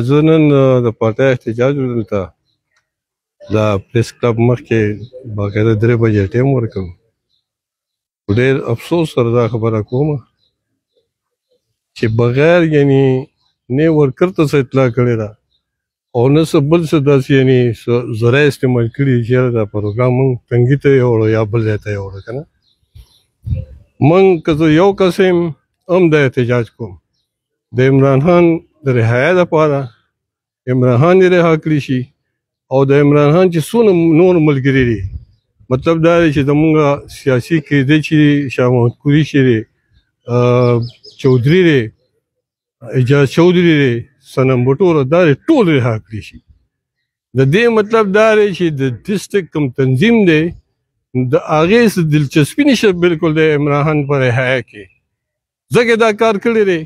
زه نن د پارټۍ احتجاج دلته د پریس کلب مخکې باقاعده 3 بجې ټایم ورکړ. ډېر افسوس سره دا خبره کوم چې بغیر یعنې نه ورکر ته څه اطلاع کړې ده او نه څه بل څه داسې یعنې ذرایع استعمال کړي چې یاره دا پروګرام موږ تنګي ته یوړو یا بل ځای ته یوړو که نه. موږ که زه یو کس یم هم دا احتجاج کوم د عمران خان د رهایه دپاره عمران خان دې رها کړي شي او د عمران خان چې څونه نور ملګري دي مطلب دا دی چې زمونږ سیاسي قیدی چې شاه محمود قریشي دی چودھري دی اعجاز چودھري دی صنم بټوره دا دی ټول رها کړي شي. د دې مطلب دا دی چې د ډسټرکټ کوم تنظیم دی د هغې څه دلچسپي نشته بالکل د عمران خان په رهایه کې ځکه دا کار کړی دی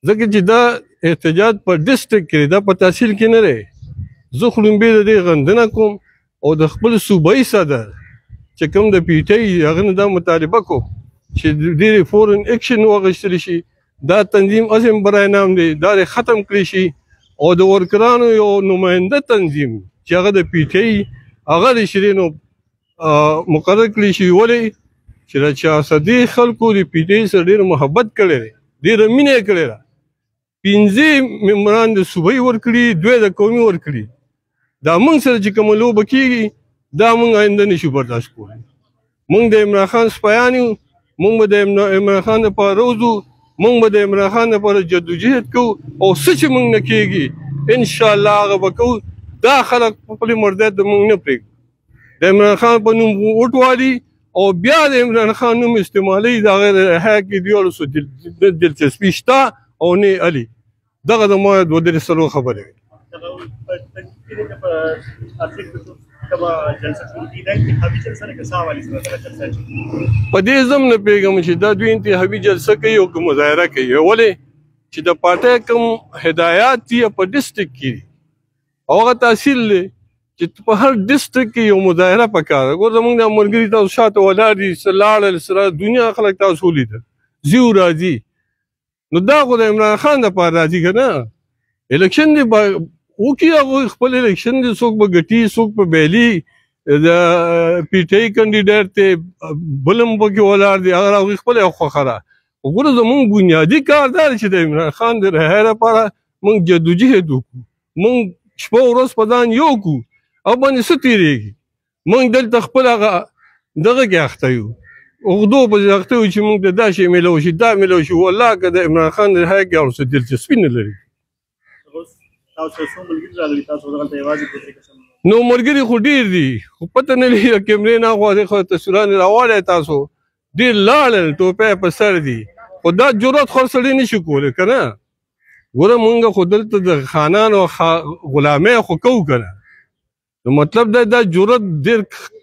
ځکه چې دا احتجاج په ډسټرکټ کې دا په تحصیل کې نه دی. زه خو لومبې د دې غندنه کوم او د خپل صوبایي صدر چې کوم د پی ټی آی هغه نه دا مطالبه کوم چې ډېرې فورن ایکشن واخیستلی شي دا تنظیم هسې برای نام دی دا ختم کړی شي او د ورکرانو یو نماینده تنظیم چې هغه د پی ټی آی هغه د شیرینو مقرر کړی شي ولې چې د چارسدي خلکو د پی ټی آی سره ډېر محبت کړی دی ډېره مینه یې کړې ده. 15 ممبران د صوبایي ورکړي 2 د قومي ورکړي دا موږ سره چې کومه لوبه کېږي دا موږ آینده نشو برداشت کولی. موږ د عمران خان سپیان یو موږ به د عمران خان دپاره روزو موږ به د عمران خان دپاره جدوجهد کوو او څه چې موږ نه کېږي انشاءالله هغه به کوو. دا خلک په خپلې مردیت د موږ نه پرېږدو د عمران خان په نوم ووټ والي او بیا د عمران خان نوم استعمالوي د هغې د رهایه کې دیوالو څه دلچسپي شته او نه علي دغه د ما 2-3 سلو خبرې په دې زم نه پوهېږم چې دا دوی انتخابي جلسه کوي او که مظاهره کوي ولې چې د پارټۍ کوم هدایات دي په ډسټرکټ کې دي او هغه تحصیل دی چې په هر ډسټرکټ کې یو مظاهره پکار ده. ګوره زموږ دا ملګري تاسو شاته ولاړ دي څه لاړل سره دنیا خلک تاسو ولیدل ځي راځي نو دا خو د عمران خان دپاره راځي که نه الیکشن دی وکړي هغوی خپل الیکشن دی څوک به ګټي څوک به بیلي د پی ټی آی کینډیډیټ دی بل هم پکې ولاړ دی هغه هغوی خپله خوښه ده. خو ګوره زموږ بنیادي کار دا دی چې د عمران خان د رهایه لپاره موږ جدوجهد وکړو موږ شپه ورځ په ځان یو کړو او باندې څه تېرېږي موږ دلته خپل هغه دغه کې اخته یو اغدو په اخته یو چې موږ ته دا شی میلو شي دا میلو شي والله که د عمران خان د رهایه کې هغه څه دلچسپي نه لري. نو ملګري خو ډېر دي خو پته نه لري د کیمرې نه خوا خو تصویران راوړی تاسو ډېر لاړل ټوپی په سر دي خو دا جرات خو سړی نه شي کولی که نه. ګوره مونږ خو دلته د خانانو غلامۍ خو کوو که نه نو مطلب دا جرات ډېر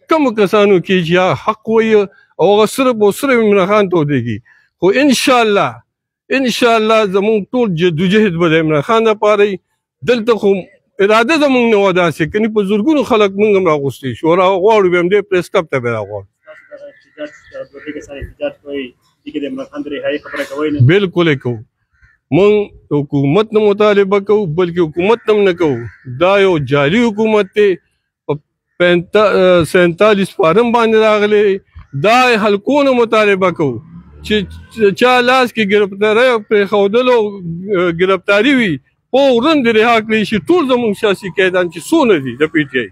کمو کسانو کې چې حق وایي او هغه صرف او صرف عمران خان ته ودرېږي. خو انشاءالله زمونږ ټول جدوجهد به د عمران خان دپاره وي. دلته خو اراده زمونږ نه وه داسې کنې په زرګونو خلک مونږ هم راغوښتي شو راغواړو بیا همدې پریس کلب ته بیا راغواړو. بلکل یې کوو مونږ حکومت نه مطالبه کوو بلکې حکومت هم نه کوو دا یو جعلي حکومت دی په 47 فارم باندې راغلی دا حلقو نه مطالبه کوو چې چا لاس کې ګرفتارۍ او پرېښودلو ګرفتاري وي فوراً د رها کړی شي ټول زموږ سیاسي قیدیان چې څونه دي د پی ټی آی